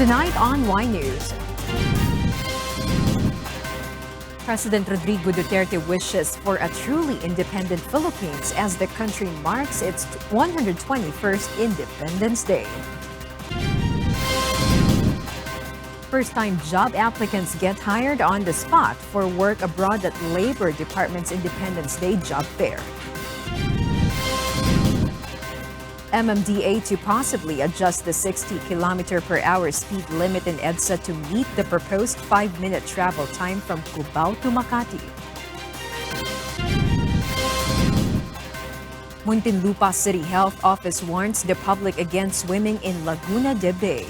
Tonight on Y News, President Rodrigo Duterte wishes for a truly independent Philippines as the country marks its 121st Independence Day. First-time job applicants get hired on the spot for work abroad at Labor Department's Independence Day job fair. MMDA to possibly adjust the 60-km/h speed limit in EDSA to meet the proposed 5-minute travel time from Cubao to Makati. Muntinlupa City Health Office warns the public against swimming in Laguna de Bay.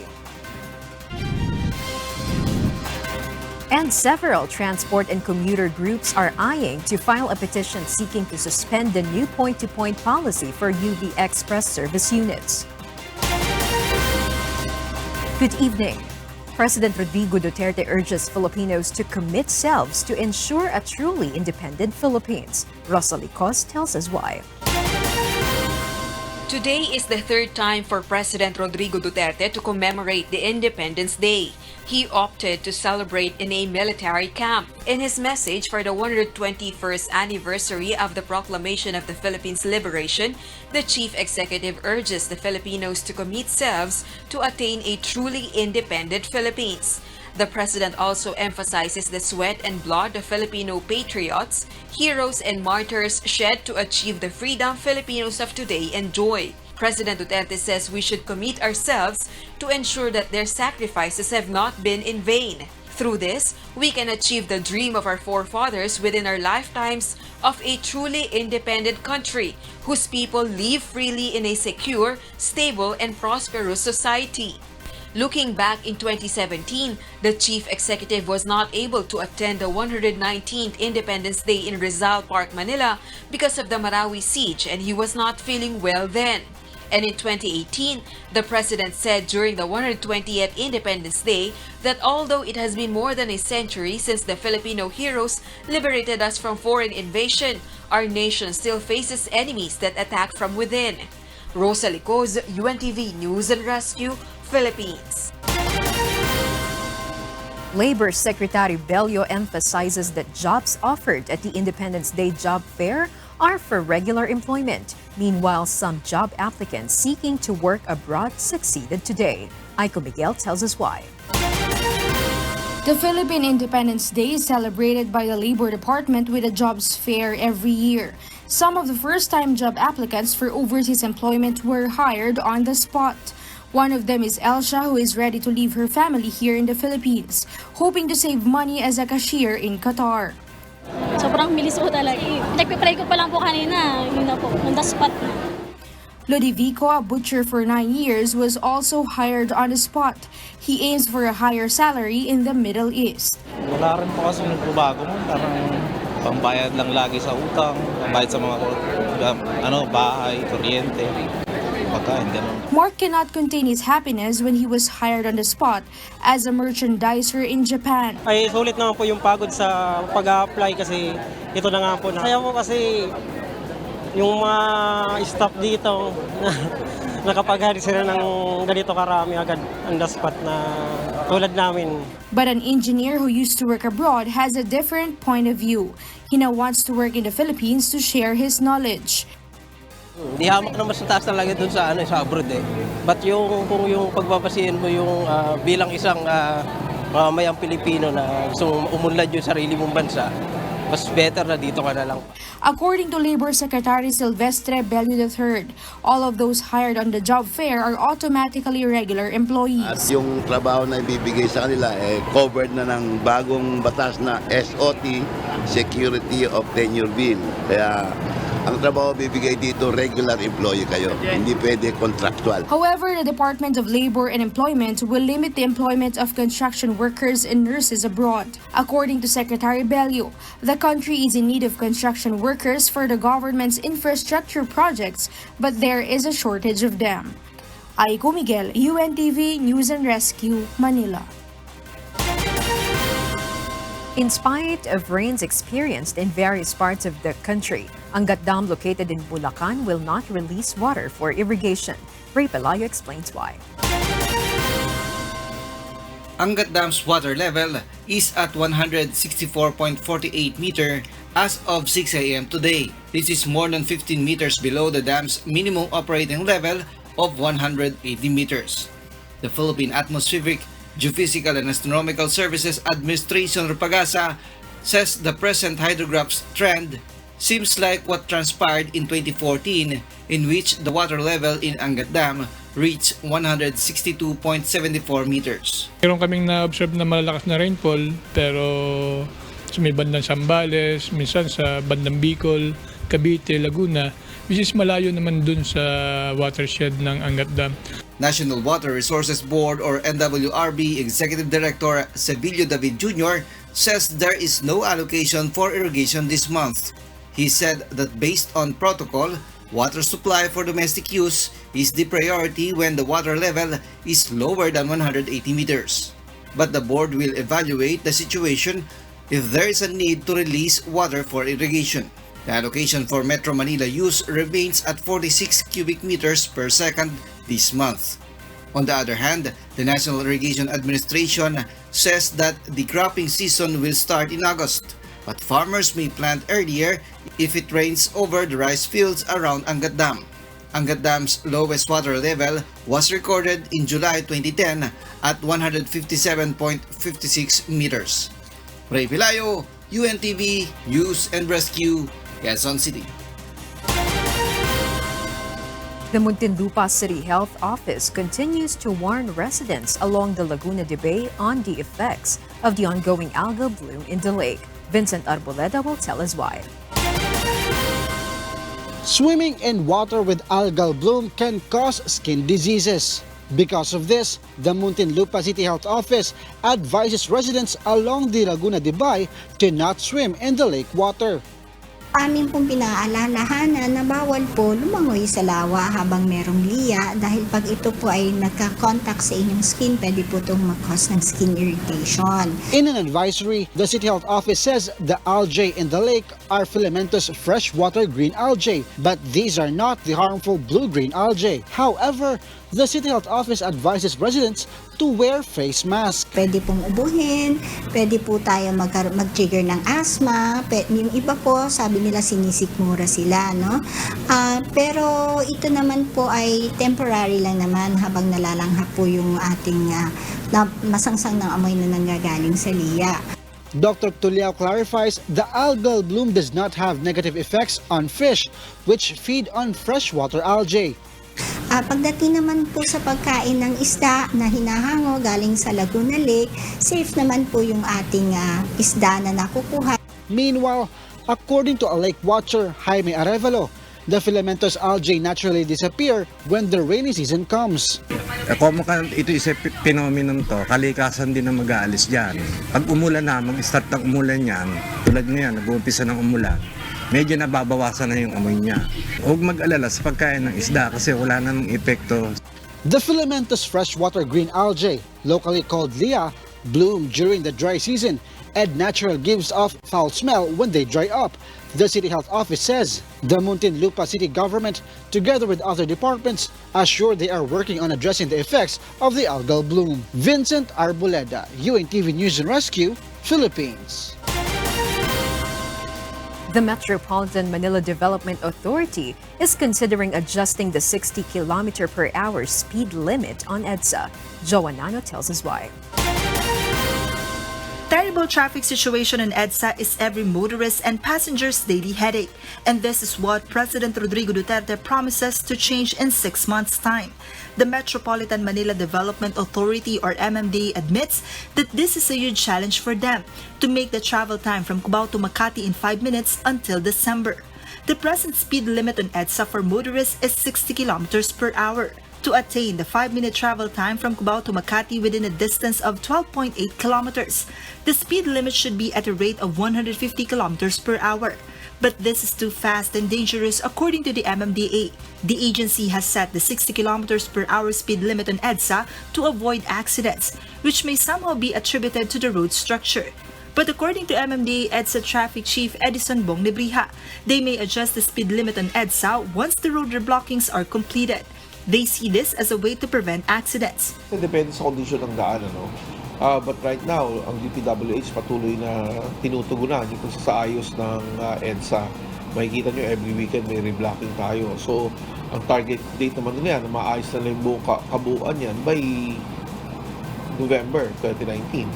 And several transport and commuter groups are eyeing to file a petition seeking to suspend the new point-to-point policy for UV Express service units. Good evening. President Rodrigo Duterte urges Filipinos to commit selves to ensure a truly independent Philippines. Rosalie Cos tells us why. Today is the third time for President Rodrigo Duterte to commemorate the Independence Day. He opted to celebrate in a military camp. In his message for the 121st anniversary of the Proclamation of the Philippines' Liberation, the Chief Executive urges the Filipinos to commit selves to attain a truly independent Philippines. The President also emphasizes the sweat and blood of Filipino patriots, heroes and martyrs shed to achieve the freedom Filipinos of today enjoy. President Duterte says we should commit ourselves to ensure that their sacrifices have not been in vain. Through this, we can achieve the dream of our forefathers within our lifetimes of a truly independent country whose people live freely in a secure, stable, and prosperous society. Looking back in 2017, the Chief Executive was not able to attend the 119th Independence Day in Rizal Park, Manila because of the Marawi siege and he was not feeling well then. And in 2018, the President said during the 120th Independence Day that although it has been more than a century since the Filipino heroes liberated us from foreign invasion, our nation still faces enemies that attack from within. Rosalie Cos, UNTV News and Rescue, Philippines. Labor Secretary Bello emphasizes that jobs offered at the Independence Day job fair are for regular employment. Meanwhile, some job applicants seeking to work abroad succeeded today. Aiko Miguel tells us why. The Philippine Independence Day is celebrated by the Labor Department with a jobs fair every year. Some of the first-time job applicants for overseas employment were hired on the spot. One of them is Elsa, who is ready to leave her family here in the Philippines, hoping to save money as a cashier in Qatar. Sobrang bilis po talaga. Nagpipray ko pa lang po kanina, yun na po, on the spot na. Ludovico, a butcher for 9 years, was also hired on the spot. He aims for a higher salary in the Middle East. Wala rin po kasi nagbabago mo, parang pambayad lang lagi sa utang, pambayad sa mga bahay, kuryente. Mark cannot contain his happiness when he was hired on the spot as a merchandiser in Japan. Ay sulit naman po yung pagod sa pag-apply kasi ito na nga po. Kaya po kasi yung mga staff dito nakapaghari sila ng ganito karami agad on the spot na tulad namin. But an engineer who used to work abroad has a different point of view. He now wants to work in the Philippines to share his knowledge. Di hamak naman sa taas talaga doon sa sa abroad eh. But kung yung pagbabasihan mo yung bilang isang mamayang Pilipino na gusto umunlad yung sarili mong bansa, mas better na dito ka na lang. According to Labor Secretary Silvestre Bello III, all of those hired on the job fair are automatically regular employees. At yung trabaho na ibibigay sa kanila covered na ng bagong batas na SOT, Security of Tenure Bill. Kaya ang trabaho bibigay dito, regular employee kayo. Hindi pwede contractual. However, the Department of Labor and Employment will limit the employment of construction workers and nurses abroad. According to Secretary Bello, the country is in need of construction workers for the government's infrastructure projects, but there is a shortage of them. Aiko Miguel, UNTV News and Rescue, Manila. In spite of rains experienced in various parts of the country, Angat Dam located in Bulacan will not release water for irrigation. Ray Pelayo explains why. Angat Dam's water level is at 164.48 meter as of 6 a.m. today. This is more than 15 meters below the dam's minimum operating level of 180 meters. The Philippine Atmospheric, Geophysical and Astronomical Services Administration (RIPAGASA) says the present hydrograph's trend seems like what transpired in 2014, in which the water level in Angat Dam reached 162.74 meters. Meron kaming na-observe na malalakas na rainfall, pero sa may bandang Zambales, minsan sa bandang Bicol, Cavite, Laguna, which is malayo naman dun sa watershed ng Angat Dam. National Water Resources Board or NWRB Executive Director Sevilio David Jr. says there is no allocation for irrigation this month. He said that based on protocol, water supply for domestic use is the priority when the water level is lower than 180 meters. But the board will evaluate the situation if there is a need to release water for irrigation. The allocation for Metro Manila use remains at 46 cubic meters per second this month. On the other hand, the National Irrigation Administration says that the cropping season will start in August, but farmers may plant earlier if it rains over the rice fields around Angat Dam. Angat Dam's lowest water level was recorded in July 2010 at 157.56 meters. Ray Pilayo, UNTV, News and Rescue, Quezon City. The Muntinlupa City Health Office continues to warn residents along the Laguna de Bay on the effects of the ongoing algal bloom in the lake. Vincent Arboleda will tell us why. Swimming in water with algal bloom can cause skin diseases. Because of this, the Muntinlupa City Health Office advises residents along the Laguna de Bay to not swim in the lake water. Amin pong pinaalalahanan na bawal po lumangoy sa lawa habang merong liya dahil pag ito po ay nagka-contact sa inyong skin, pwede po itong mag-cause ng skin irritation. In an advisory, the City Health Office says the algae in the lake are filamentous freshwater green algae, but these are not the harmful blue-green algae. However, the City Health Office advises residents to wear face mask. Pwede pong ubuhin, pwede po tayo mag-trigger ng asthma, yung iba po sabi nila sinisikmura sila, no? Pero ito naman po ay temporary lang naman habang nalalanghap po yung ating masangsang ng amoy na nanggagaling sa liya. Dr. Tuliao clarifies the algal bloom does not have negative effects on fish, which feed on freshwater algae. Pagdating naman po sa pagkain ng isda na hinahango galing sa Laguna Lake, safe naman po yung ating isda na nakukuha. Meanwhile, according to a lake watcher, Jaime Arevalo, the filamentous algae naturally disappear when the rainy season comes. Ito is a phenomenon to, kalikasan din na mag-aalis dyan. Pag umulan na, mag-start ng umulan yan, tulad ngayon, nag-uumpisa ng umulan, medyo nababawasan na yung amoy niya. Huwag mag-alala sa pagkain ng isda kasi wala na ng epekto. The filamentous freshwater green algae, locally called Lea, bloom during the dry season and naturally gives off foul smell when they dry up. The City Health Office says the Muntinlupa City Government, together with other departments, assure they are working on addressing the effects of the algal bloom. Vincent Arboleda, UNTV News and Rescue, Philippines. The Metropolitan Manila Development Authority is considering adjusting the 60 km/h speed limit on EDSA. Joanano tells us why. Terrible traffic situation in EDSA is every motorist and passenger's daily headache, and this is what President Rodrigo Duterte promises to change in 6 months' time. The Metropolitan Manila Development Authority or MMDA admits that this is a huge challenge for them to make the travel time from Cubao to Makati in 5 minutes until December. The present speed limit on EDSA for motorists is 60 km/h. To attain the 5-minute travel time from Cubao to Makati within a distance of 12.8 kilometers, the speed limit should be at a rate of 150 km/h. But this is too fast and dangerous according to the MMDA. The agency has set the 60 km/h speed limit on EDSA to avoid accidents, which may somehow be attributed to the road structure. But according to MMDA EDSA Traffic Chief Edison Bong Nebriha, they may adjust the speed limit on EDSA once the road reblockings are completed. They see this as a way to prevent accidents. Depende sa kondisyon ng daan, ano? But right now, ang DPWH patuloy na tinutugunan yung pagsasaayos ng EDSA. Makikita nyo, every weekend may reblocking tayo. So, ang target date naman nila yan, na maayos na yung buong kabuuan yan by November 2019.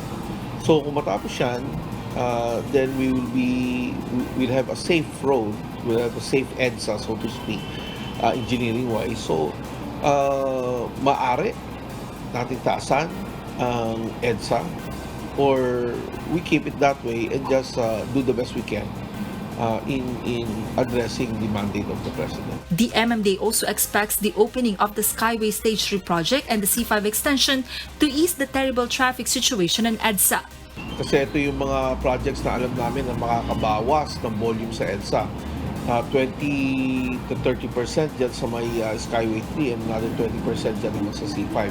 So, kung matapos yan, then we'll have a safe road, we'll have a safe EDSA, so to speak, engineering-wise. So, maaari nating taasan ang EDSA, or we keep it that way and just do the best we can in addressing the mandate of the President. The MMDA also expects the opening of the Skyway Stage 3 project and the C5 extension to ease the terrible traffic situation in EDSA. Kasi ito yung mga projects na alam namin na makakabawas ng volume sa EDSA. 20 to 30% dyan sa may Skyway 3 and another 20% dyan naman sa C5.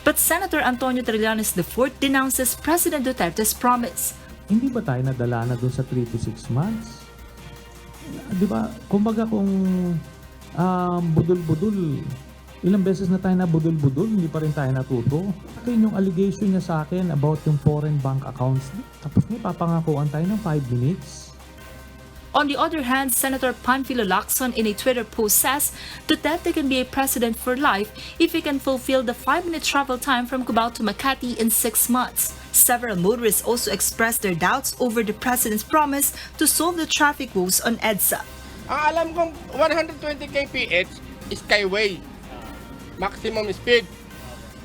But Senator Antonio Trillanes IV denounces President Duterte's promise. Hindi ba tayo nadala na doon sa 3 to 6 months? Di ba, kumbaga kung budol-budol, ilang beses na tayo na budol-budol, hindi pa rin tayo natuto. Ito yung allegation niya sa akin about yung foreign bank accounts. Tapos may papangakuan tayo ng 5 minutes. On the other hand, Senator Panfilo Lacson in a Twitter post says Duterte can be a president for life if he can fulfill the 5-minute travel time from Cubao to Makati in 6 months. Several motorists also expressed their doubts over the president's promise to solve the traffic woes on EDSA. Ang alam kong 120 kph is Skyway, maximum speed.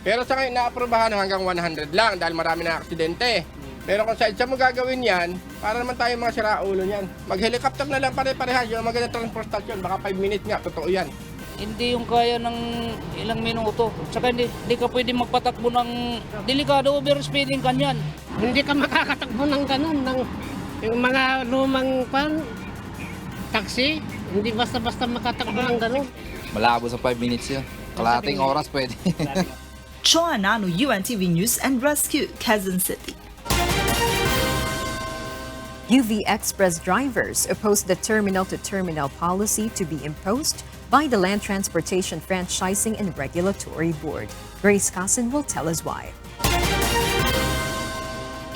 Pero sa ngayon naaprubahan hanggang 100 lang dahil marami na aksidente. Pero kung sa EDSA mo gagawin yan, para naman tayo mga siraulo niyan. Mag-helicopter na lang pare-parehas, yung magandang transportasyon, baka 5 minutes nga, totoo yan. Hindi yung kaya ng ilang minuto. Tsaka hindi ka pwede magpatakbo ng delikado, overspeeding kanyan. Hindi ka makakatakbo ng ganun, ng yung mga lumang taxi, hindi basta-basta makatakbo ng ganun. Malabo sa 5 minutes yun. Kalating oras pwede. Joanano, UNTV News and Rescue, Quezon City. UV Express drivers oppose the terminal-to-terminal policy to be imposed by the Land Transportation Franchising and Regulatory Board. Grace Casin will tell us why.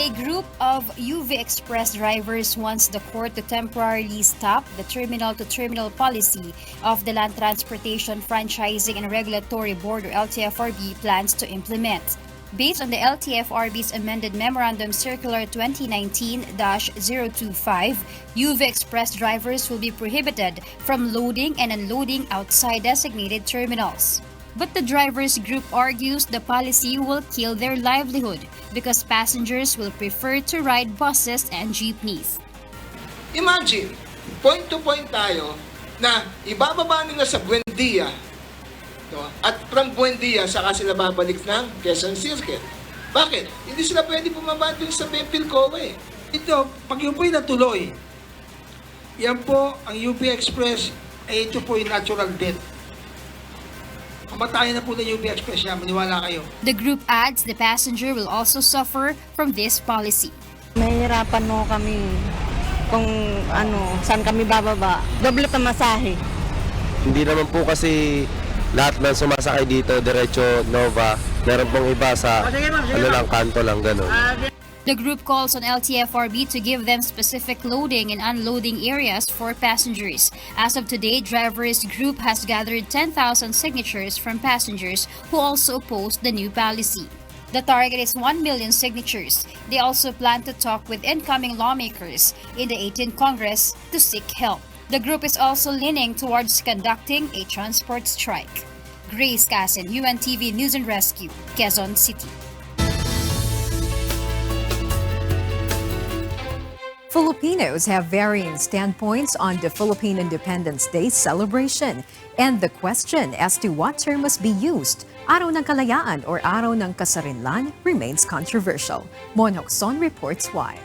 A group of UV Express drivers wants the court to temporarily stop the terminal-to-terminal policy of the Land Transportation Franchising and Regulatory Board, or LTFRB, plans to implement. Based on the LTFRB's amended Memorandum Circular 2019-025, UV Express drivers will be prohibited from loading and unloading outside designated terminals. But the drivers group argues the policy will kill their livelihood because passengers will prefer to ride buses and jeepneys. Imagine, point to point tayo na ibababa nila sa Buendia, no? At from Buendia, saka sila babalik ng Quezon Circuit. Bakit? Hindi sila pwede bumaba dun sa Pilcoa eh. Ito, pag yun po'y natuloy, yan po ang UP Express, ay ito po yung natural death. Kamatayan na po ng UP Express yan, maniwala kayo. The group adds the passenger will also suffer from this policy. Mahirapan mo kami kung saan kami bababa. Doble pa masahe. Hindi naman po kasi lahat ng sumasakay dito, diretso Nova, meron pong iba sa kanto lang, ganun. The group calls on LTFRB to give them specific loading and unloading areas for passengers. As of today, drivers group has gathered 10,000 signatures from passengers who also oppose the new policy. The target is 1 million signatures. They also plan to talk with incoming lawmakers in the 18th Congress to seek help. The group is also leaning towards conducting a transport strike. Grace Casin, UNTV News and Rescue, Quezon City. Filipinos have varying standpoints on the Philippine Independence Day celebration, and the question as to what term must be used, Araw ng Kalayaan or Araw ng Kasarinlan, remains controversial. Mon Hocson reports why.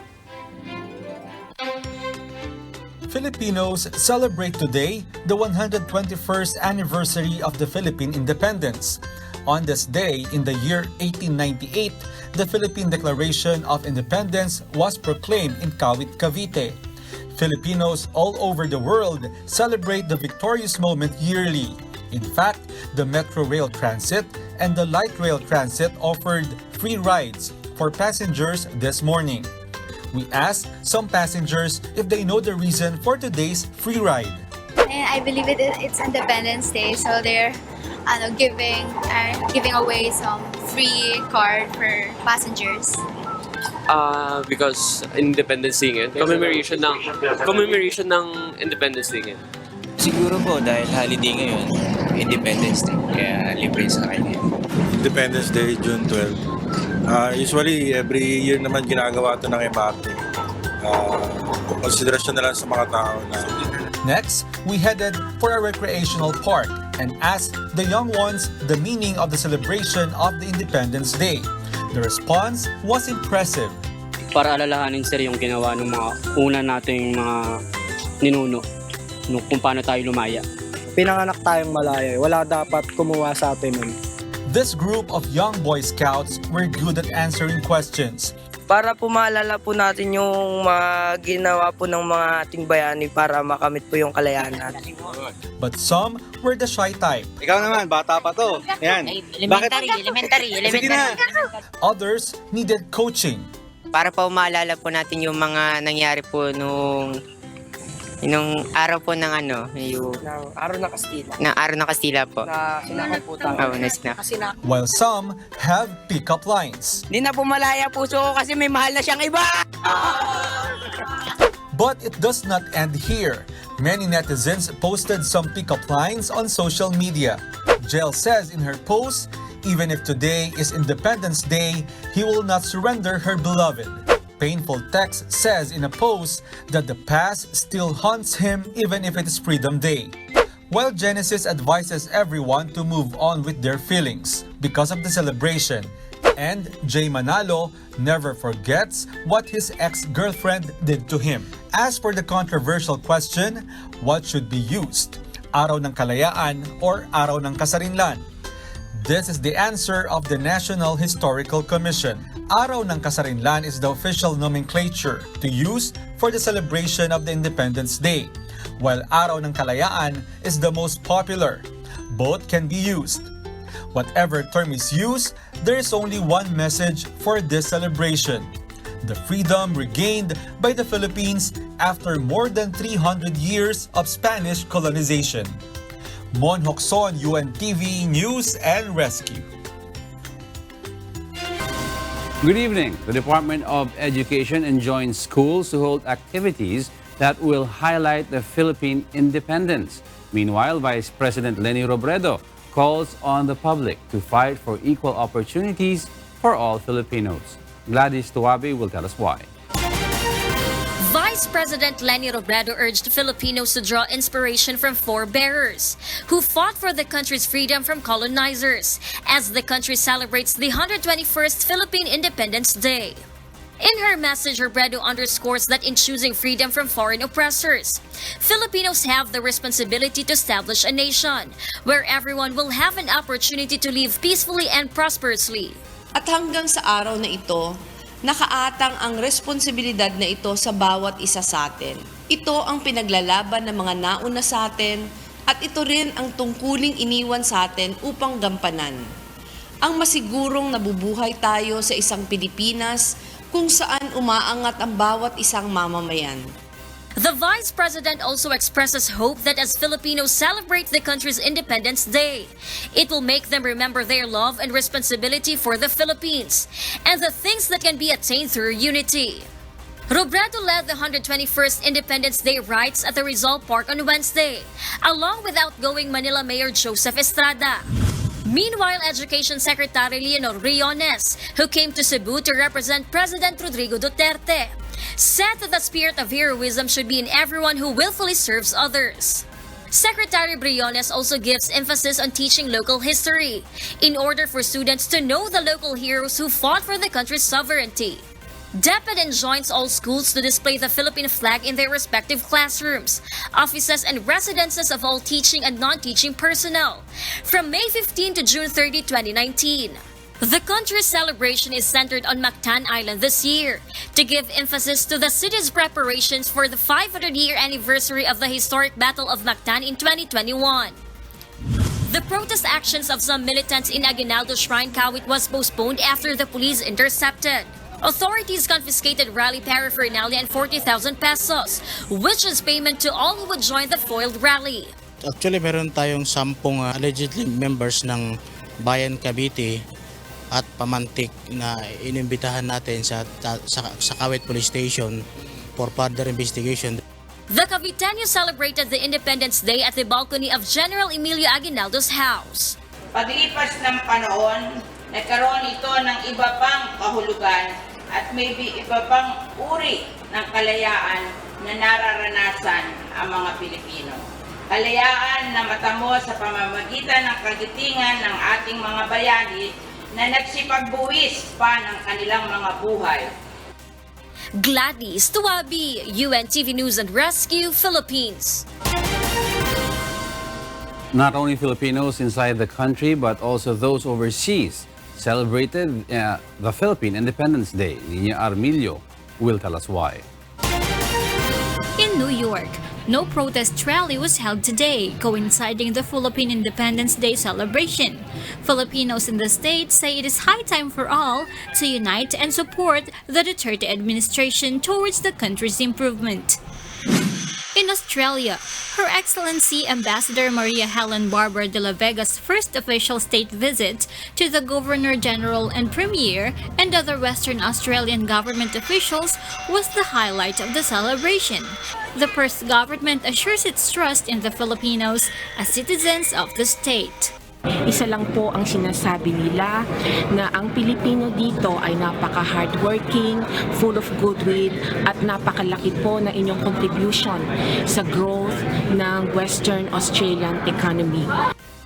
Filipinos celebrate today the 121st anniversary of the Philippine independence. On this day, in the year 1898, the Philippine Declaration of Independence was proclaimed in Kawit, Cavite. Filipinos all over the world celebrate the victorious moment yearly. In fact, the Metro Rail Transit and the Light Rail Transit offered free rides for passengers this morning. We asked some passengers if they know the reason for today's free ride. And I believe it's Independence Day, so they're giving away some free card for passengers. Because Independence Day ngayon. Commemoration ng Independence Day ngayon. Siguro po dahil holiday ngayon, Independence Day, kaya libre sa kanya. Independence Day, June 12. Usually, every year naman ginagawa ito ng MRT. Konsiderasyon na lang sa mga tao na... Next, we headed for a recreational park and asked the young ones the meaning of the celebration of the Independence Day. The response was impressive. Para alalahanin sir yung ginawa ng mga una nating mga ninuno kung paano tayo lumaya. Pinanganak tayong malaya, wala dapat kumuha sa atin nun. This group of young Boy Scouts were good at answering questions. Para po maalala po natin yung mga ginawa po ng mga ating bayani para makamit po yung kalayaan natin. But some were the shy type. Ikaw naman, bata pa to. Yan. Elementary. Sige na. Others needed coaching. Para po maalala po natin yung mga nangyari po nung araw po ng yung Araw na Kastila. araw ng Kastila po. Na sinakaputan. Oo, na. While some have pick-up lines. Hindi na po malaya puso ko kasi may mahal na siyang iba! But it does not end here. Many netizens posted some pick-up lines on social media. Jel says in her post, even if today is Independence Day, he will not surrender her beloved. Painful Text says in a post that the past still haunts him even if it is Freedom Day. While Genesis advises everyone to move on with their feelings because of the celebration, and Jay Manalo never forgets what his ex-girlfriend did to him. As for the controversial question, what should be used? Araw ng Kalayaan or Araw ng Kasarinlan? This is the answer of the National Historical Commission. Araw ng Kasarinlan is the official nomenclature to use for the celebration of the Independence Day, while Araw ng Kalayaan is the most popular. Both can be used. Whatever term is used, there is only one message for this celebration: the freedom regained by the Philippines after more than 300 years of Spanish colonization. Mon Hokson, UNTV News and Rescue. Good evening. The Department of Education enjoins schools to hold activities that will highlight the Philippine independence. Meanwhile, Vice President Leni Robredo calls on the public to fight for equal opportunities for all Filipinos. Gladys Tuabe will tell us why. Vice President Leni Robredo urged Filipinos to draw inspiration from forebearers who fought for the country's freedom from colonizers as the country celebrates the 121st Philippine Independence Day. In her message, Robredo underscores that in choosing freedom from foreign oppressors, Filipinos have the responsibility to establish a nation where everyone will have an opportunity to live peacefully and prosperously. At hanggang sa araw na ito, nakaatang ang responsibilidad na ito sa bawat isa sa atin. Ito ang pinaglalaban ng mga nauna sa atin at ito rin ang tungkuling iniwan sa atin upang gampanan. Ang masigurong nabubuhay tayo sa isang Pilipinas kung saan umaangat ang bawat isang mamamayan. The Vice President also expresses hope that as Filipinos celebrate the country's Independence Day, it will make them remember their love and responsibility for the Philippines and the things that can be attained through unity. Robredo led the 121st Independence Day rites at the Rizal Park on Wednesday, along with outgoing Manila Mayor Joseph Estrada. Meanwhile, Education Secretary Leonor Briones, who came to Cebu to represent President Rodrigo Duterte, said that the spirit of heroism should be in everyone who willfully serves others. Secretary Briones also gives emphasis on teaching local history in order for students to know the local heroes who fought for the country's sovereignty. DepEd enjoins all schools to display the Philippine flag in their respective classrooms, offices, and residences of all teaching and non-teaching personnel from May 15 to June 30, 2019. The country's celebration is centered on Mactan Island this year to give emphasis to the city's preparations for the 500-year anniversary of the historic Battle of Mactan in 2021. The protest actions of some militants in Aguinaldo Shrine Kawit was postponed after the police intercepted. Authorities confiscated rally paraphernalia and 40,000 pesos, which is payment to all who would join the foiled rally. Actually, meron tayong 10 allegedly members ng Bayan Cavite at Pamantik na inimbitahan natin sa Kawit Police Station for further investigation. The Caviteños celebrated the Independence Day at the balcony of General Emilio Aguinaldo's house. Paglipas ng panahon, nagkaroon ito ng iba pang kahulugan at maybe iba pang uri ng kalayaan na nararanasan ang mga Pilipino. Kalayaan na matamo sa pamamagitan ng kagitingan ng ating mga bayani na nagsipagbuwis pa ng kanilang mga buhay. Gladys Tuwabi, UNTV News and Rescue, Philippines. Not only Filipinos inside the country but also those overseas celebrated the Philippine Independence Day. Niña Armilio will tell us why. In New York, no protest rally was held today, coinciding the Philippine Independence Day celebration. Filipinos in the state say it is high time for all to unite and support the Duterte administration towards the country's improvement. In Australia, Her Excellency Ambassador Maria Helen Barbara de la Vega's first official state visit to the Governor-General and Premier and other Western Australian government officials was the highlight of the celebration. The Perth government assures its trust in the Filipinos as citizens of the state. Isa lang po ang sinasabi nila na ang Pilipino dito ay napaka-hardworking, full of goodwill at napakalaki po na inyong contribution sa growth ng Western Australian economy.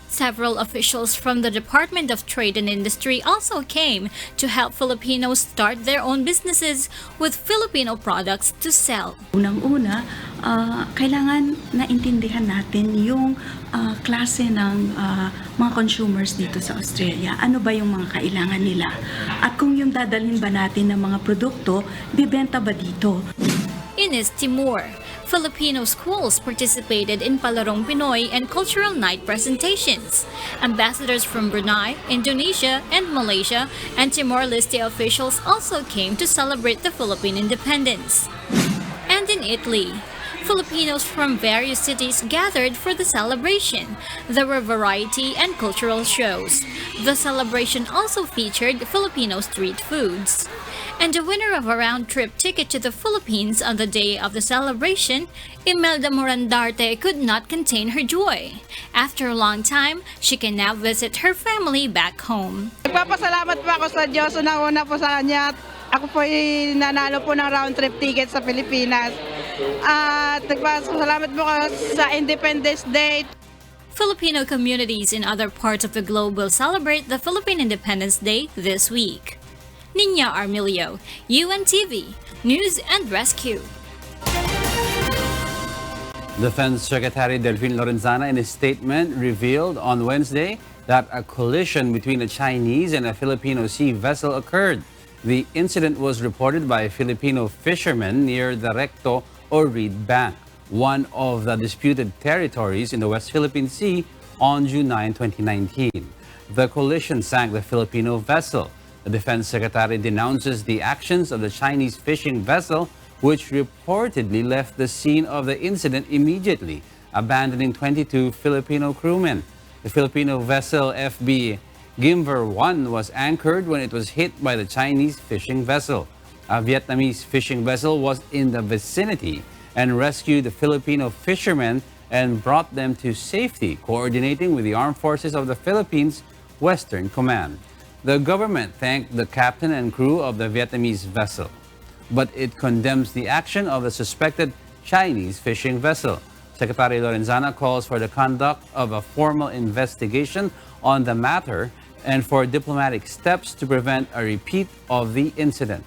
Several officials from the Department of Trade and Industry also came to help Filipinos start their own businesses with Filipino products to sell. Unang-una, kailangan naintindihan natin yung klase ng mga consumers dito sa Australia. Ano ba yung mga kailangan nila? At kung yung dadalhin ba natin ng mga produkto, bibenta ba dito? In East Timor, Filipino schools participated in Palarong Pinoy and cultural night presentations. Ambassadors from Brunei, Indonesia, and Malaysia and Timor-Leste officials also came to celebrate the Philippine independence. And in Italy, Filipinos from various cities gathered for the celebration. There were variety and cultural shows. The celebration also featured Filipino street foods. And the winner of a round-trip ticket to the Philippines on the day of the celebration, Imelda Morandarte, could not contain her joy. After a long time, she can now visit her family back home. Nagpapasalamat po ako sa Diyos. Unang-una po sa Kanya. Ako po ay nanalo po ng round-trip ticket sa Pilipinas. At nagpapasalamat po ako sa Independence Day. Filipino communities in other parts of the globe will celebrate the Philippine Independence Day this week. Niña Armilio, UNTV, News and Rescue. Defense Secretary Delfin Lorenzana in a statement revealed on Wednesday that a collision between a Chinese and a Filipino sea vessel occurred. The incident was reported by Filipino fishermen near the Recto or Reed Bank, one of the disputed territories in the West Philippine Sea, on June 9, 2019. The collision sank the Filipino vessel. The Defense Secretary denounces the actions of the Chinese fishing vessel, which reportedly left the scene of the incident immediately, abandoning 22 Filipino crewmen. The Filipino vessel FB Gimver 1 was anchored when it was hit by the Chinese fishing vessel. A Vietnamese fishing vessel was in the vicinity and rescued the Filipino fishermen and brought them to safety, coordinating with the Armed Forces of the Philippines Western Command. The government thanked the captain and crew of the Vietnamese vessel, but it condemns the action of the suspected Chinese fishing vessel. Secretary Lorenzana calls for the conduct of a formal investigation on the matter and for diplomatic steps to prevent a repeat of the incident.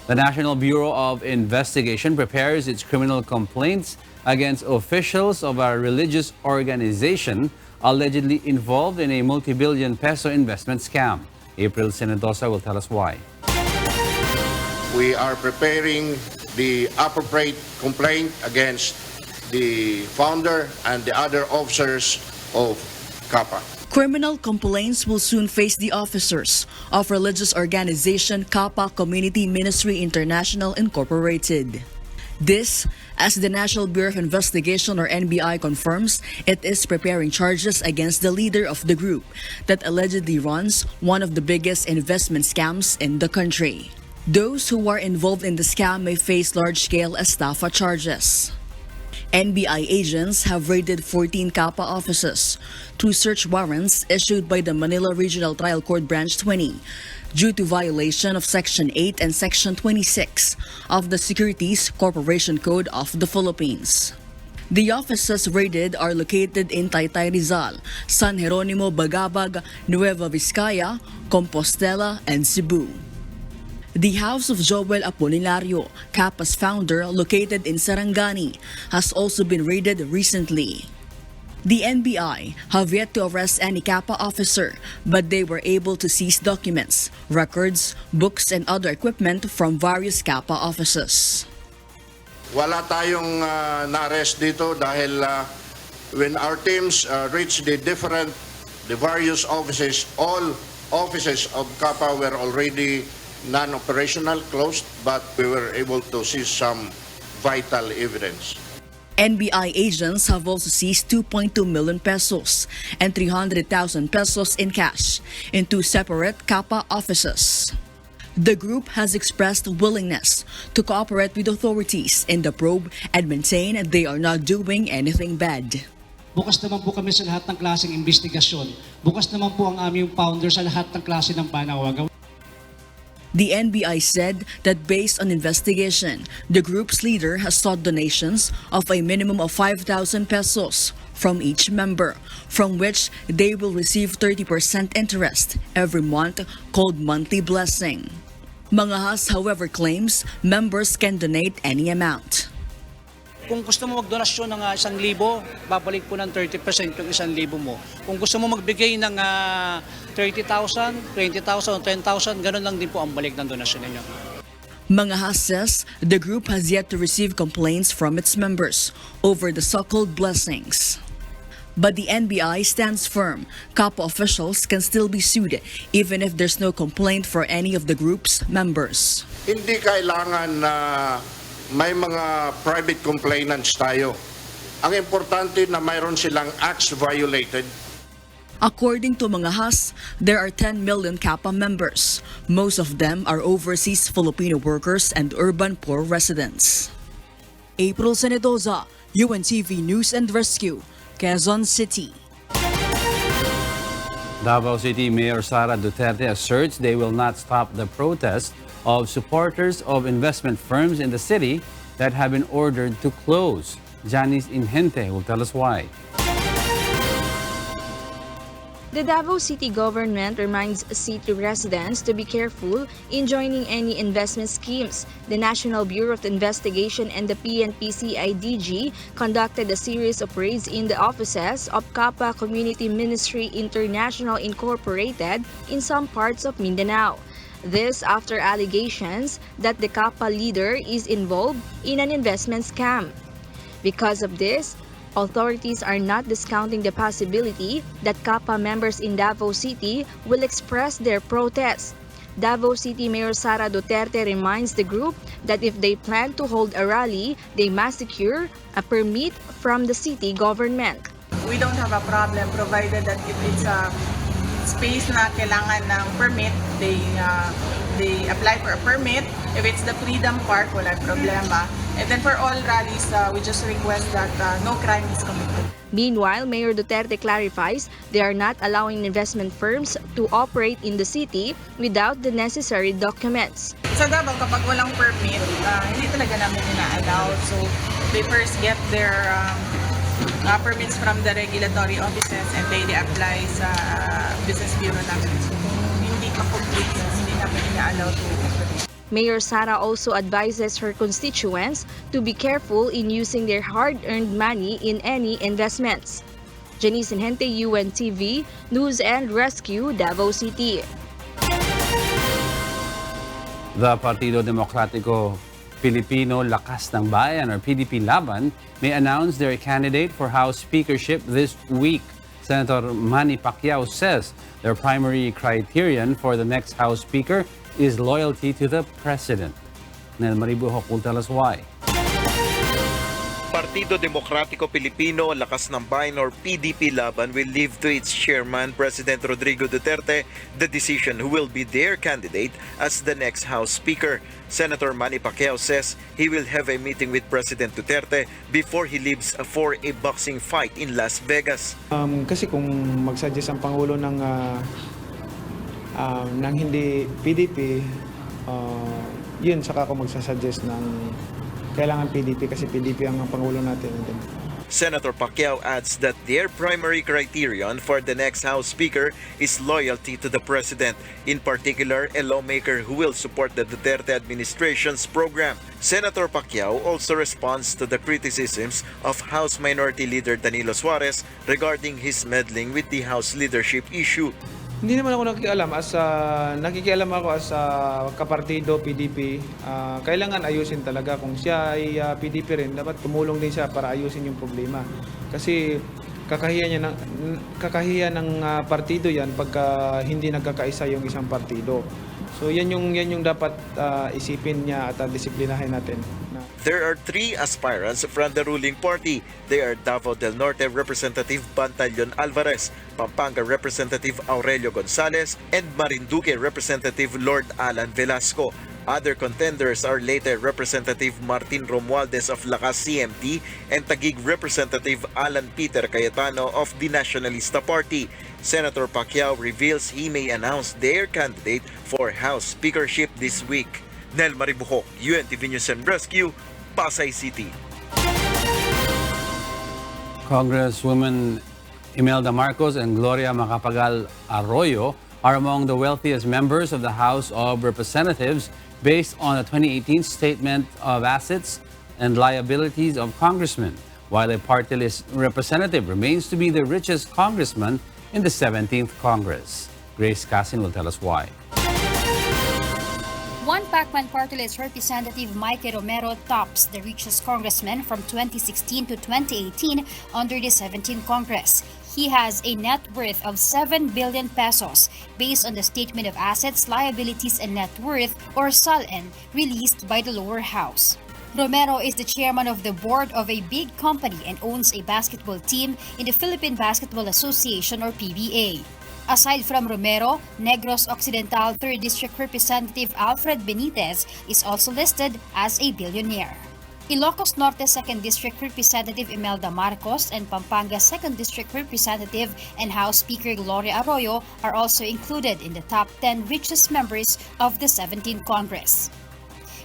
The National Bureau of Investigation prepares its criminal complaints against officials of a religious organization allegedly involved in a multi-billion peso investment scam. April Senadosa will tell us why. We are preparing the appropriate complaint against the founder and the other officers of KAPA. Criminal complaints will soon face the officers of religious organization KAPA Community Ministry International Incorporated. This, as the National Bureau of Investigation or NBI confirms, it is preparing charges against the leader of the group that allegedly runs one of the biggest investment scams in the country. Those who are involved in the scam may face large-scale estafa charges. NBI agents have raided 14 KAPA offices through search warrants issued by the Manila Regional Trial Court Branch 20 due to violation of Section 8 and Section 26 of the Securities Corporation Code of the Philippines. The offices raided are located in Taytay Rizal, San Jeronimo Bagabag, Nueva Vizcaya, Compostela, and Cebu. The house of Joel Apolinario, KAPA's founder, located in Sarangani, has also been raided recently. The NBI have yet to arrest any KAPA officer, but they were able to seize documents, records, books, and other equipment from various KAPA offices. Wala tayong na-arrest dito dahil when our teams reached the various offices, all offices of KAPA were already non-operational, closed, but we were able to seize some vital evidence. NBI agents have also seized 2.2 million pesos and 300,000 pesos in cash in two separate KAPA offices. The group has expressed willingness to cooperate with authorities in the probe and maintain they are not doing anything bad. Bukas naman po kami sa lahat ng klaseng investigasyon. Bukas naman po ang aming founder sa lahat ng klase ng panawagan. The NBI said that based on investigation, the group's leader has sought donations of a minimum of 5,000 pesos from each member, from which they will receive 30% interest every month called monthly blessing. Mangahas, however, claims members can donate any amount. Kung gusto mo magdonasyon ng 1,000, babalik po ng 30% yung 1,000 mo. Kung gusto mo magbigay ng 30,000, 20,000, 10,000, ganun lang din po ang balik ng donasyon ninyo. Mangahas says the group has yet to receive complaints from its members over the so-called blessings. But the NBI stands firm. KAPA officials can still be sued even if there's no complaint for any of the group's members. Hindi kailangan na may mga private complainants tayo. Ang importante na mayroon silang acts violated. According to Mangahas, there are 10 million KAPA members. Most of them are overseas Filipino workers and urban poor residents. April Senedoza, UNTV News and Rescue, Quezon City. Davao City Mayor Sara Duterte asserts they will not stop the protest of supporters of investment firms in the city that have been ordered to close. Janice Inhente will tell us why. The Davao City government reminds city residents to be careful in joining any investment schemes. The National Bureau of Investigation and the PNP-CIDG conducted a series of raids in the offices of KAPA Community Ministry International Incorporated in some parts of Mindanao. This after allegations that the KAPA leader is involved in an investment scam. Because of this, authorities are not discounting the possibility that KAPA members in Davao City will express their protest. Davao City Mayor Sara Duterte reminds the group that if they plan to hold a rally, they must secure a permit from the city government. We don't have a problem provided that if it's a space na kailangan ng permit, they apply for a permit. If it's the Freedom Park, wala problema. And then for all rallies, we just request that no crime is committed. Meanwhile, Mayor Duterte clarifies they are not allowing investment firms to operate in the city without the necessary documents. Sa Davao, kapag walang permit, hindi talaga namin ina-allow. So they first get their permits from the regulatory offices and they apply sa business bureau namin. So kung hindi pa complete, hindi namin ina-allow to operate. Mayor Sara also advises her constituents to be careful in using their hard-earned money in any investments. Janice Inhente, UNTV, News and Rescue, Davao City. The Partido Demokratiko Filipino Lakas ng Bayan or PDP Laban may announce their candidate for House Speakership this week. Senator Manny Pacquiao says their primary criterion for the next House Speaker is loyalty to the President. Nel Maribuhok will tell us why. Partido Demokratiko Pilipino Lakas ng Bayan or PDP Laban will leave to its chairman, President Rodrigo Duterte, the decision who will be their candidate as the next House Speaker. Senator Manny Pacquiao says he will have a meeting with President Duterte before he leaves for a boxing fight in Las Vegas. Kasi kung mag-suggest ang Pangulo ng hindi PDP, yun saka ako magsasuggest ng kailangan PDP kasi PDP ang Pangulo natin. Senator Pacquiao adds that their primary criterion for the next House Speaker is loyalty to the President, in particular a lawmaker who will support the Duterte administration's program. Senator Pacquiao also responds to the criticisms of House Minority Leader Danilo Suarez regarding his meddling with the House leadership issue. Hindi naman ako nakikialam ako as kapartido PDP. Kailangan ayusin talaga. Kung siya ay PDP rin, dapat tumulong din siya para ayusin yung problema. Kasi kakahiya ng partido yan pagka hindi nagkakaisa yung isang partido. So yan yung dapat isipin niya at disiplinahin natin. There are 3 aspirants from the ruling party. They are Davao del Norte Representative Pantaleon Alvarez, Pampanga Representative Aurelio Gonzales, and Marinduque Representative Lord Alan Velasco. Other contenders are Leyte Representative Martin Romualdez of Lakas CMT and Taguig Representative Alan Peter Cayetano of the Nationalista Party. Senator Pacquiao reveals he may announce their candidate for House Speakership this week. Nel Maribuhok, UNTV News and Rescue, Pasay City. Congresswomen Imelda Marcos and Gloria Macapagal Arroyo are among the wealthiest members of the House of Representatives based on a 2018 Statement of Assets and Liabilities of Congressmen, while a party-list representative remains to be the richest congressman in the 17th Congress. Grace Casin will tell us why. One Pacman Party List Representative Mike Romero tops the richest congressman from 2016 to 2018 under the 17th Congress. He has a net worth of 7 billion pesos based on the Statement of Assets, Liabilities, and Net Worth or SALN released by the lower house. Romero is the chairman of the board of a big company and owns a basketball team in the Philippine Basketball Association or PBA. Aside from Romero, Negros Occidental 3rd District Representative Alfred Benitez is also listed as a billionaire. Ilocos Norte 2nd District Representative Imelda Marcos and Pampanga 2nd District Representative and House Speaker Gloria Arroyo are also included in the top 10 richest members of the 17th Congress.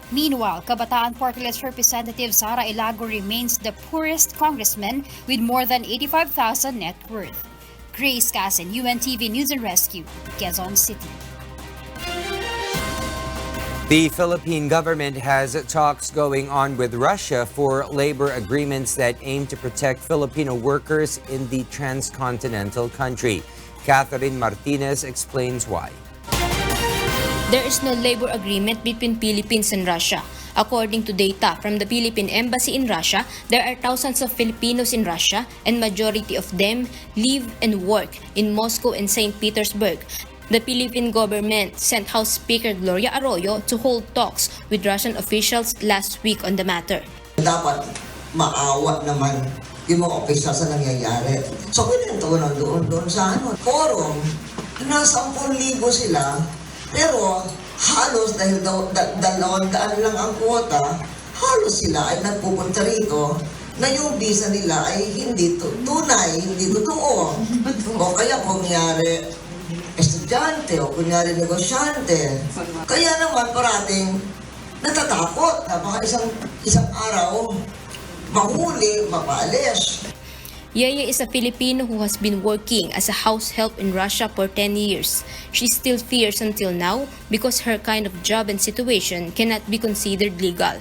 Meanwhile, Kabataan Party List Representative Sara Ilago remains the poorest congressman with more than 85,000 net worth. Grace Casin, UNTV News and Rescue, Quezon City. The Philippine government has talks going on with Russia for labor agreements that aim to protect Filipino workers in the transcontinental country. Catherine Martinez explains why. There is no labor agreement between Philippines and Russia. According to data from the Philippine Embassy in Russia, there are thousands of Filipinos in Russia and majority of them live and work in Moscow and St. Petersburg. The Philippine government sent House Speaker Gloria Arroyo to hold talks with Russian officials last week on the matter. Dapat maawa naman yung mga officials na nangyayari. So, pinento ko doon sa forum, nasa 10,000 sila, pero halos dahil 200 lang ang quota, halos sila ay nagpupunta rito na yung visa nila ay hindi tunay, hindi totoo. O kaya kunyari estudyante o kunyari negosyante. Kaya naman parating natatakot na baka isang araw mahuli, mapaalis. Yaya is a Filipino who has been working as a house help in Russia for 10 years. She still fears until now because her kind of job and situation cannot be considered legal.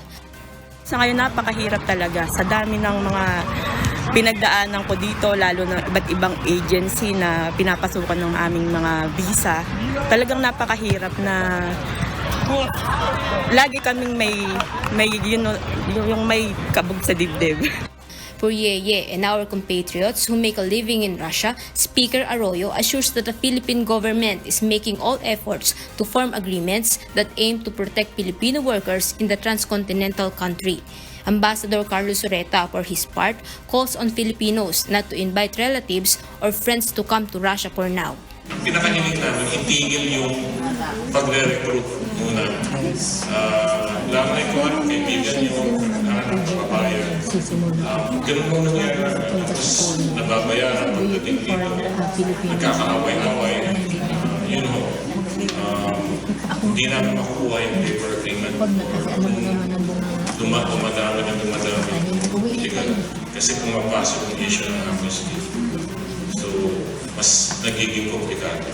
Sa ngayon napakahirap talaga sa dami ng mga pinagdaanan ko dito, lalo na iba't ibang agency na pinapasukan ng aming mga visa. Talagang napakahirap na lagi kaming may yung may kabog sa dibdib. For Yeye and our compatriots who make a living in Russia, Speaker Arroyo assures that the Philippine government is making all efforts to form agreements that aim to protect Filipino workers in the transcontinental country. Ambassador Carlos Ureta, for his part, calls on Filipinos not to invite relatives or friends to come to Russia for now. Pinakahiling namin, itigil yung pagre-recruit muna. Lalo na ikaw ang kaibigan yung kababayan. Ganun mo nangyari, nababayaran pagdating dito, nagkakaaway-away, yun mo. Hindi namin makukuha yung labor agreement. Dumadami na dumadami. Kasi pumapasok yung issue ng amnesty. So, mas nagiging komplikado.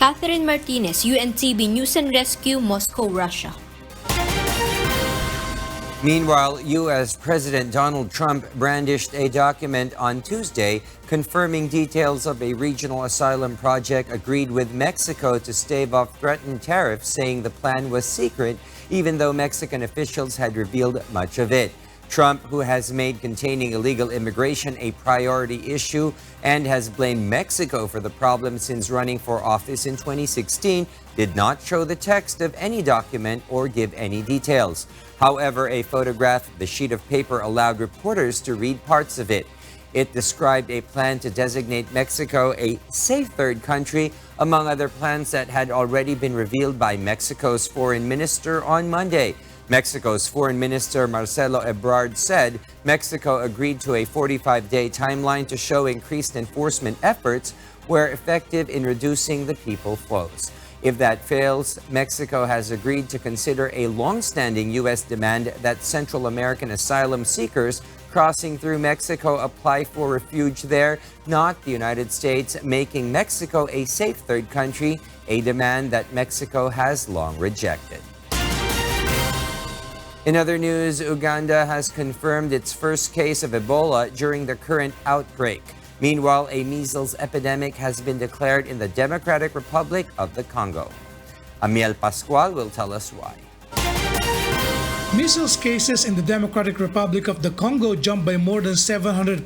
Catherine Martinez, UNTV News and Rescue, Moscow, Russia. Meanwhile, U.S. President Donald Trump brandished a document on Tuesday confirming details of a regional asylum project agreed with Mexico to stave off threatened tariffs, saying the plan was secret, even though Mexican officials had revealed much of it. Trump, who has made containing illegal immigration a priority issue and has blamed Mexico for the problem since running for office in 2016, did not show the text of any document or give any details. However, a photograph of the sheet of paper allowed reporters to read parts of it. It described a plan to designate Mexico a safe third country, among other plans that had already been revealed by Mexico's foreign minister on Monday. Mexico's Foreign Minister Marcelo Ebrard said Mexico agreed to a 45-day timeline to show increased enforcement efforts where effective in reducing the people flows. If that fails, Mexico has agreed to consider a long-standing U.S. demand that Central American asylum seekers crossing through Mexico apply for refuge there, not the United States, making Mexico a safe third country, a demand that Mexico has long rejected. In other news, Uganda has confirmed its first case of Ebola during the current outbreak. Meanwhile, a measles epidemic has been declared in the Democratic Republic of the Congo. Amiel Pascual will tell us why. Measles cases in the Democratic Republic of the Congo jumped by more than 700%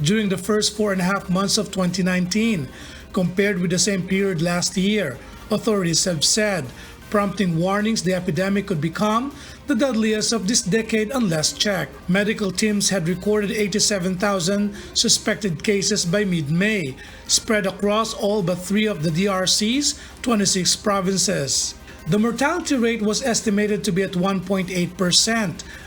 during the first 4.5 months of 2019, compared with the same period last year, authorities have said, prompting warnings the epidemic could become the deadliest of this decade unless checked. Medical teams had recorded 87,000 suspected cases by mid-May, spread across all but 3 of the DRC's 26 provinces. The mortality rate was estimated to be at 1.8%,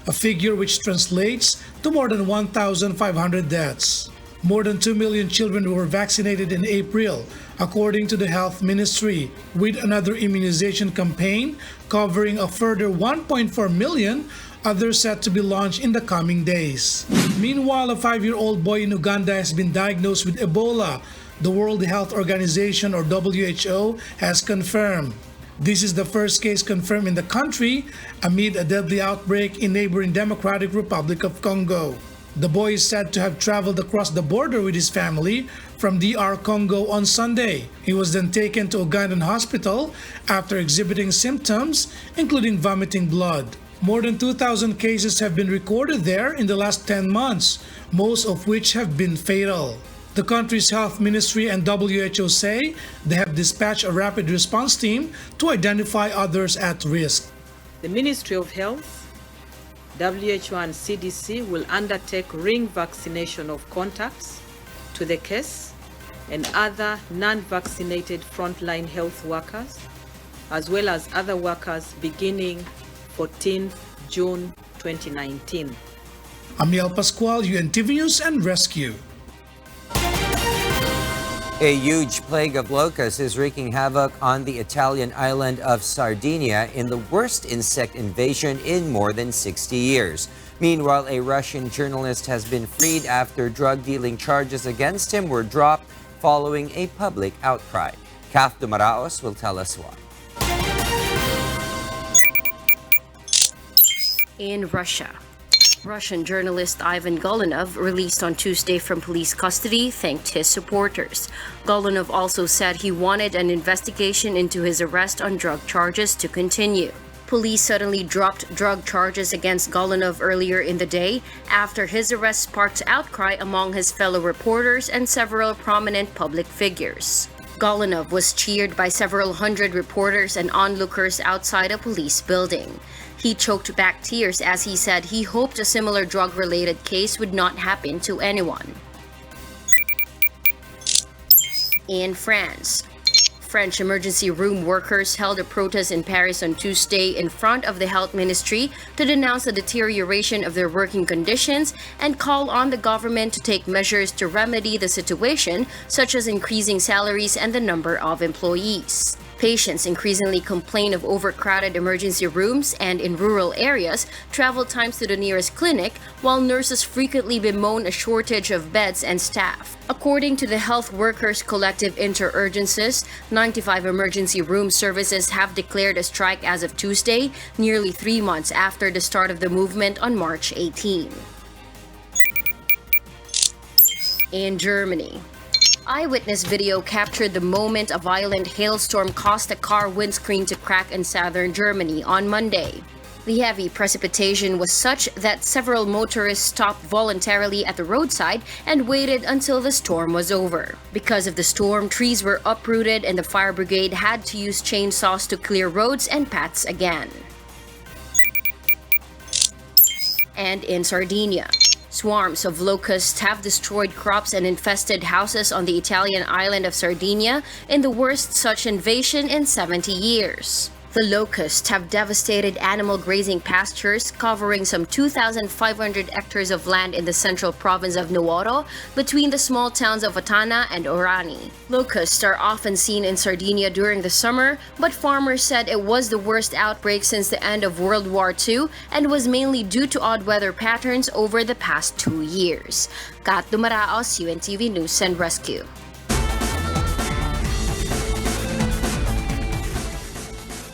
a figure which translates to more than 1,500 deaths. More than 2 million children were vaccinated in April, according to the Health Ministry, with another immunization campaign covering a further 1.4 million, others set to be launched in the coming days. Meanwhile, a 5-year-old boy in Uganda has been diagnosed with Ebola, the World Health Organization or WHO has confirmed. This is the first case confirmed in the country amid a deadly outbreak in neighboring Democratic Republic of Congo. The boy is said to have traveled across the border with his family from DR Congo on Sunday. He was then taken to Ugandan hospital after exhibiting symptoms, including vomiting blood. More than 2,000 cases have been recorded there in the last 10 months, most of which have been fatal. The country's health ministry and WHO say they have dispatched a rapid response team to identify others at risk. The Ministry of Health, WHO and CDC will undertake ring vaccination of contacts to the case and other non-vaccinated frontline health workers, as well as other workers beginning 14th June 2019. Amiel Pascual, UNTV News and Rescue. A huge plague of locusts is wreaking havoc on the Italian island of Sardinia in the worst insect invasion in more than 60 years. Meanwhile, a Russian journalist has been freed after drug-dealing charges against him were dropped following a public outcry. Kath Dumaraos will tell us why. In Russia, Russian journalist Ivan Golunov, released on Tuesday from police custody, thanked his supporters. Golunov also said he wanted an investigation into his arrest on drug charges to continue. Police suddenly dropped drug charges against Golunov earlier in the day after his arrest sparked outcry among his fellow reporters and several prominent public figures. Golunov was cheered by several hundred reporters and onlookers outside a police building. He choked back tears as he said he hoped a similar drug-related case would not happen to anyone. In France, French emergency room workers held a protest in Paris on Tuesday in front of the health ministry to denounce the deterioration of their working conditions and call on the government to take measures to remedy the situation, such as increasing salaries and the number of employees. Patients increasingly complain of overcrowded emergency rooms and, in rural areas, travel times to the nearest clinic, while nurses frequently bemoan a shortage of beds and staff. According to the Health Workers Collective Inter-Urgencies, 95 emergency room services have declared a strike as of Tuesday, nearly 3 months after the start of the movement on March 18. In Germany, eyewitness video captured the moment a violent hailstorm caused a car windscreen to crack in southern Germany on Monday. The heavy precipitation was such that several motorists stopped voluntarily at the roadside and waited until the storm was over. Because of the storm, trees were uprooted and the fire brigade had to use chainsaws to clear roads and paths again. And in Sardinia, swarms of locusts have destroyed crops and infested houses on the Italian island of Sardinia in the worst such invasion in 70 years. The locusts have devastated animal grazing pastures covering some 2,500 hectares of land in the central province of Nuoro between the small towns of Atana and Orani. Locusts are often seen in Sardinia during the summer, but farmers said it was the worst outbreak since the end of World War II and was mainly due to odd weather patterns over the past 2 years. Kat Dumaraos, UNTV News and Rescue.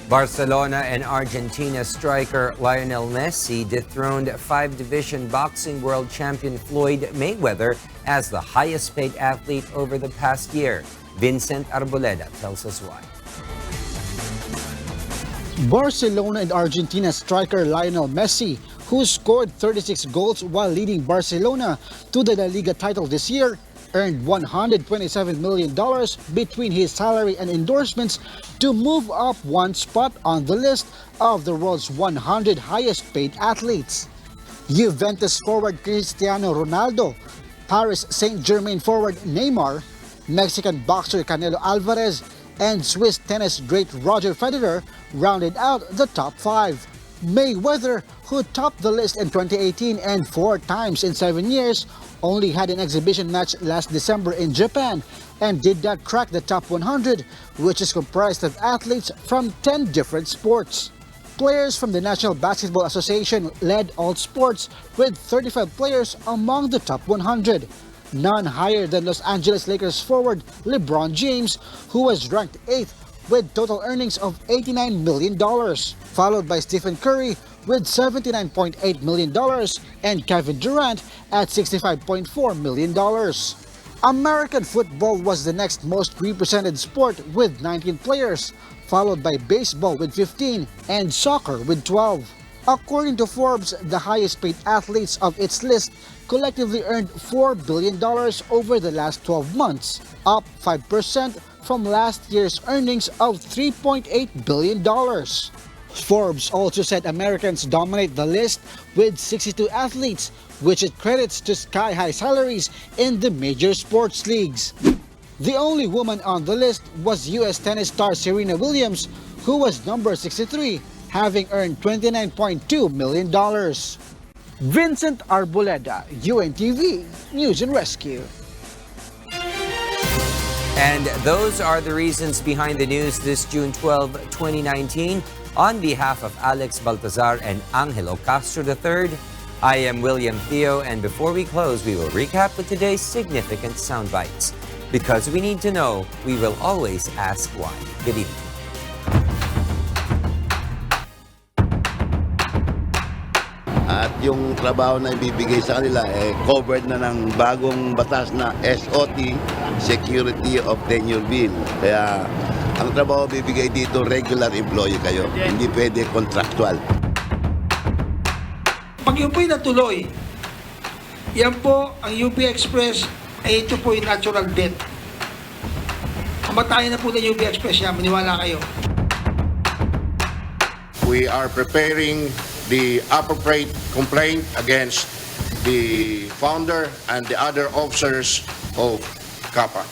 Barcelona and Argentina striker Lionel Messi dethroned 5-division boxing world champion Floyd Mayweather as the highest-paid athlete over the past year. Vincent Arboleda tells us why. Barcelona and Argentina striker Lionel Messi, who scored 36 goals while leading Barcelona to the La Liga title this year, earned $127 million between his salary and endorsements to move up one spot on the list of the world's 100 highest-paid athletes. Juventus forward Cristiano Ronaldo, Paris Saint-Germain forward Neymar, Mexican boxer Canelo Alvarez, and Swiss tennis great Roger Federer rounded out the top 5. Mayweather, who topped the list in 2018 and 4 times in 7 years, only had an exhibition match last December in Japan and did not crack the top 100, which is comprised of athletes from 10 different sports. Players from the National Basketball Association led all sports with 35 players among the top 100, none higher than Los Angeles Lakers forward LeBron James, who was ranked 8th with total earnings of $89 million, followed by Stephen Curry with $79.8 million and Kevin Durant at $65.4 million. American football was the next most represented sport with 19 players, followed by baseball with 15 and soccer with 12. According to Forbes, the highest-paid athletes of its list collectively earned $4 billion over the last 12 months, up 5% from last year's earnings of $3.8 billion. Forbes also said Americans dominate the list with 62 athletes, which it credits to sky-high salaries in the major sports leagues. The only woman on the list was U.S. tennis star Serena Williams, who was number 63, having earned $29.2 million. Vincent Arboleda, UNTV News and Rescue. And those are the reasons behind the news this June 12, 2019. On behalf of Alex Baltazar and Angelo Castro III, I am William Theo, and before we close, we will recap with today's significant sound bites. Because we need to know, we will always ask why. Good evening. At at yung trabaho na ibibigay sa kanila covered na ng bagong batas na SOT, Security of Tenure Bill. Kaya ang trabaho bibigay dito, regular employee kayo, hindi pwede contractual. Pag yun po'y natuloy, yan po ang UP Express ay ito po yung natural death. Kamatayan na po ng UP Express yan, maniwala kayo. We are preparing the appropriate complaint against the founder and the other officers of KAPA.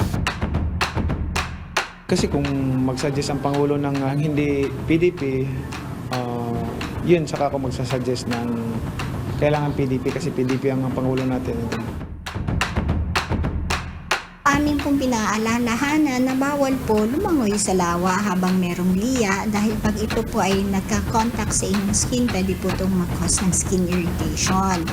Kasi kung magsuggest ang Pangulo ng hindi PDP, yun saka ako magsasuggest ng kailangan PDP kasi PDP ang Pangulo natin. Amin pong pinaalalahanan na bawal po lumangoy sa lawa habang merong liya dahil pag ito po ay nagka-contact sa inyong skin, pwede po itong mag-cause ng skin irritation.